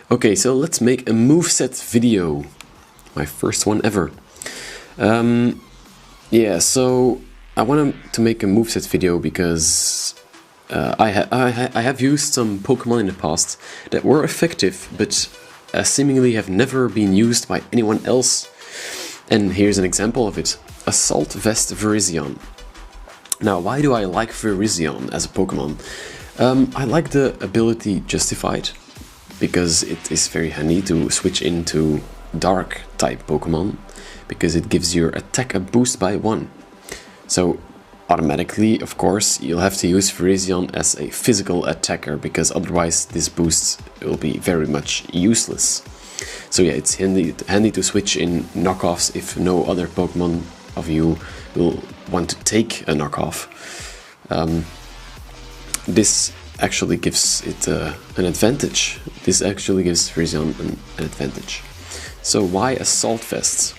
Okay, so let's make a moveset video. My first one ever. Yeah, so I wanted to make a moveset video because I have used some Pokemon in the past that were effective, but seemingly have never been used by anyone else. And here's an example of it. Assault Vest Virizion. Now, why do I like Virizion as a Pokemon? I like the ability Justified, because it is very handy to switch into Dark type Pokemon, because it gives your attack a boost by 1. So automatically, of course, you'll have to use Virizion as a physical attacker, because otherwise this boost will be very much useless. So yeah, it's handy to switch in knockoffs if no other Pokemon of you will want to take a knockoff. This actually gives it an advantage. This actually gives Virizion an advantage. So why Assault Vests?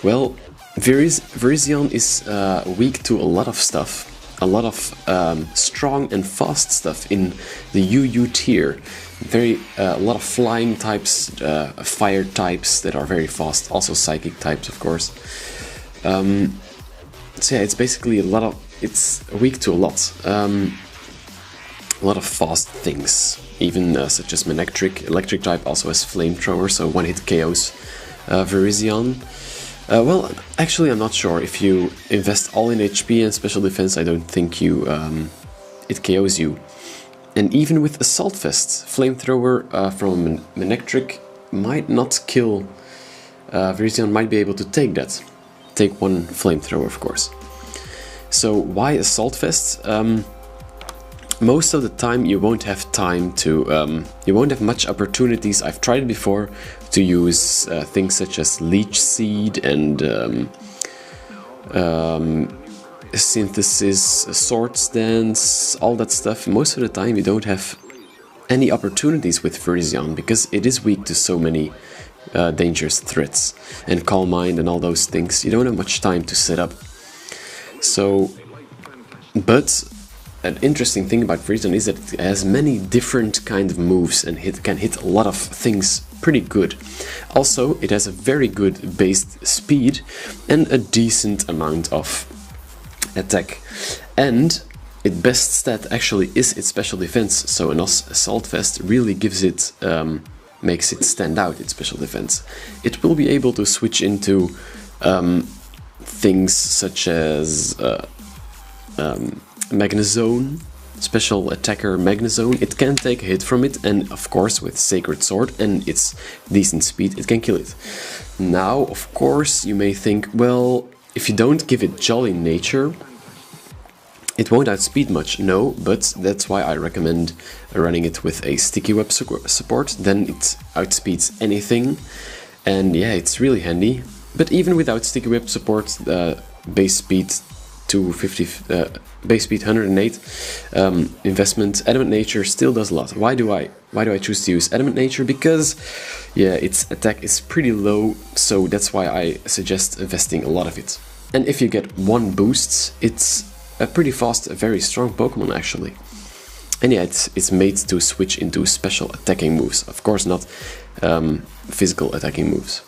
Well, Virizion is weak to a lot of stuff. A lot of strong and fast stuff in the UU tier. A lot of flying types, fire types that are very fast. Also psychic types, of course. So yeah, it's basically it's weak to a lot. A lot of fast things, even such as Manectric. Electric type also has Flamethrower, so one-hit KOs Virizion. Well, actually I'm not sure. If you invest all in HP and special defense, I don't think it KOs you. And even with Assault Vest, Flamethrower from Manectric might not kill. Virizion might be able to take that. Take one Flamethrower, of course. So why Assault Vest? Most of the time you won't have time to, you won't have much opportunities. I've tried it before to use things such as Leech Seed and Synthesis, Swords Dance, all that stuff. Most of the time you don't have any opportunities with Virizion because it is weak to so many dangerous threats. And Calm Mind and all those things, you don't have much time to set up. So, but an interesting thing about Virizion is that it has many different kind of moves and can hit a lot of things pretty good. Also, it has a very good base speed and a decent amount of attack. And its best stat actually is its special defense, so an Assault Vest really gives it, makes it stand out, its special defense. It will be able to switch into things such as Magnezone, special attacker Magnezone. It can take a hit from it, and of course with Sacred Sword and its decent speed it can kill it. Now of course you may think, well, if you don't give it Jolly Nature it won't outspeed much. No, but that's why I recommend running it with a Sticky Web support, then it outspeeds anything, and yeah, it's really handy. But even without Sticky Web support, base speed 250, base speed 108, investment, Adamant Nature still does a lot. Why do I choose to use Adamant Nature? Because yeah, its attack is pretty low, so that's why I suggest investing a lot of it. And if you get one boost, it's a pretty fast, a very strong Pokemon actually. And yeah, it's made to switch into special attacking moves, of course not physical attacking moves.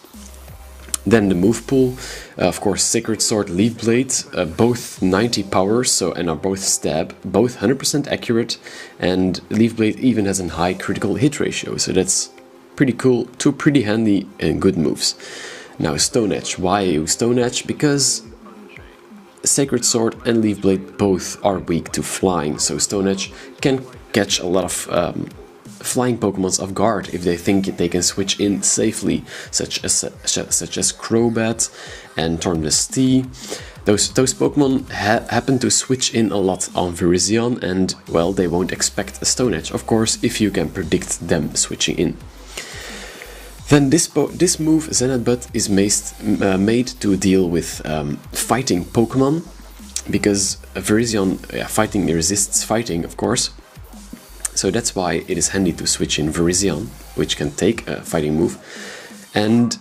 Then the move pool, of course Sacred Sword, Leaf Blade, both 90 power, so, and are both stab, both 100% accurate, and Leaf Blade even has a high critical hit ratio, so that's pretty cool, two pretty handy and good moves. Now Stone Edge, why use Stone Edge? Because Sacred Sword and Leaf Blade both are weak to flying, so Stone Edge can catch a lot of flying Pokemons off guard if they think they can switch in safely, such as Crobat and Tornvesti. Those Pokemon happen to switch in a lot on Virizion, and well, they won't expect a Stone Edge, of course, if you can predict them switching in. Then this move, Zen Headbutt, is made to deal with fighting Pokemon, because Virizion fighting resists fighting, of course. So that's why it is handy to switch in Virizion, which can take a fighting move, and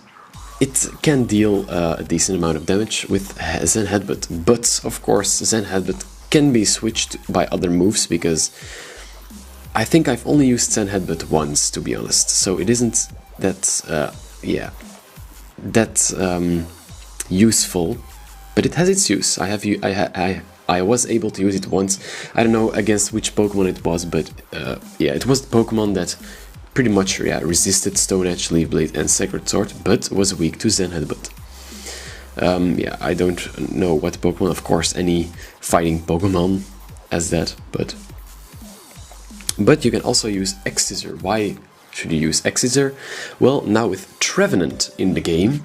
it can deal a decent amount of damage with Zen Headbutt. But of course Zen Headbutt can be switched by other moves, because I think I've only used Zen Headbutt once, to be honest, so it isn't that, yeah, that useful, but it has its use. I was able to use it once. I don't know against which Pokemon it was, but yeah, it was the Pokemon that pretty much resisted Stone Edge, Leaf Blade, and Sacred Sword, but was weak to Zen Headbutt. Yeah, I don't know what Pokemon, of course, any fighting Pokemon has that, but you can also use X-Scissor. Why should you use X-Scissor? Well, now with Trevenant in the game,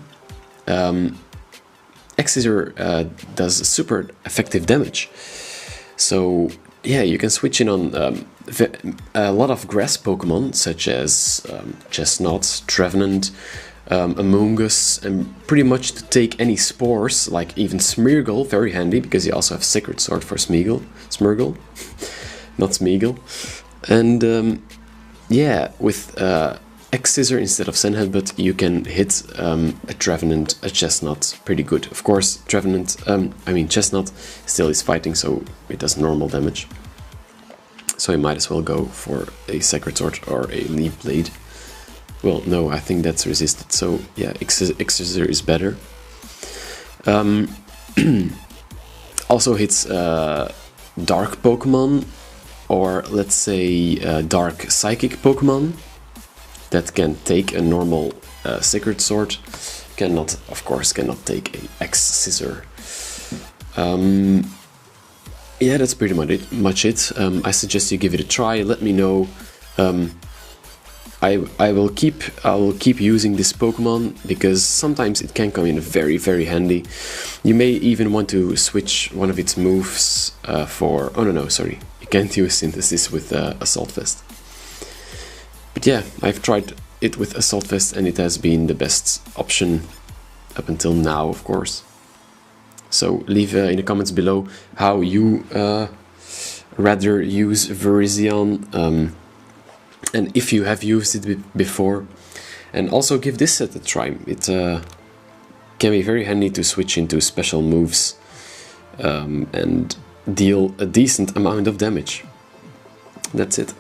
X-Scissor does super effective damage. So yeah, you can switch in on a lot of grass Pokemon, such as Chestnut, Trevenant, Amoonguss, and pretty much to take any spores, like even Smeargle, very handy, because you also have Sacred Sword for Smeargle, not Smeagol. And yeah, with X-Scissor instead of Zen Headbutt, you can hit a Trevenant, a Chestnut pretty good. Of course, Chestnut still is fighting, so it does normal damage. So you might as well go for a Sacred Sword or a Leaf Blade. Well, no, I think that's resisted, so yeah, X-Scissor is better. Also hits Dark Pokemon, or let's say Dark Psychic Pokemon that can take a normal Sacred Sword. Of course, cannot take a X-Scissor. Yeah, that's pretty much it. I suggest you give it a try. Let me know. I will keep using this Pokemon because sometimes it can come in very, very handy. You may even want to switch one of its moves for... Oh no, sorry. You can't use Synthesis with Assault Vest. But yeah, I've tried it with Assault Vest and it has been the best option up until now, of course. So leave in the comments below how you rather use Virizion, and if you have used it before. And also give this set a try. It can be very handy to switch into special moves and deal a decent amount of damage. That's it.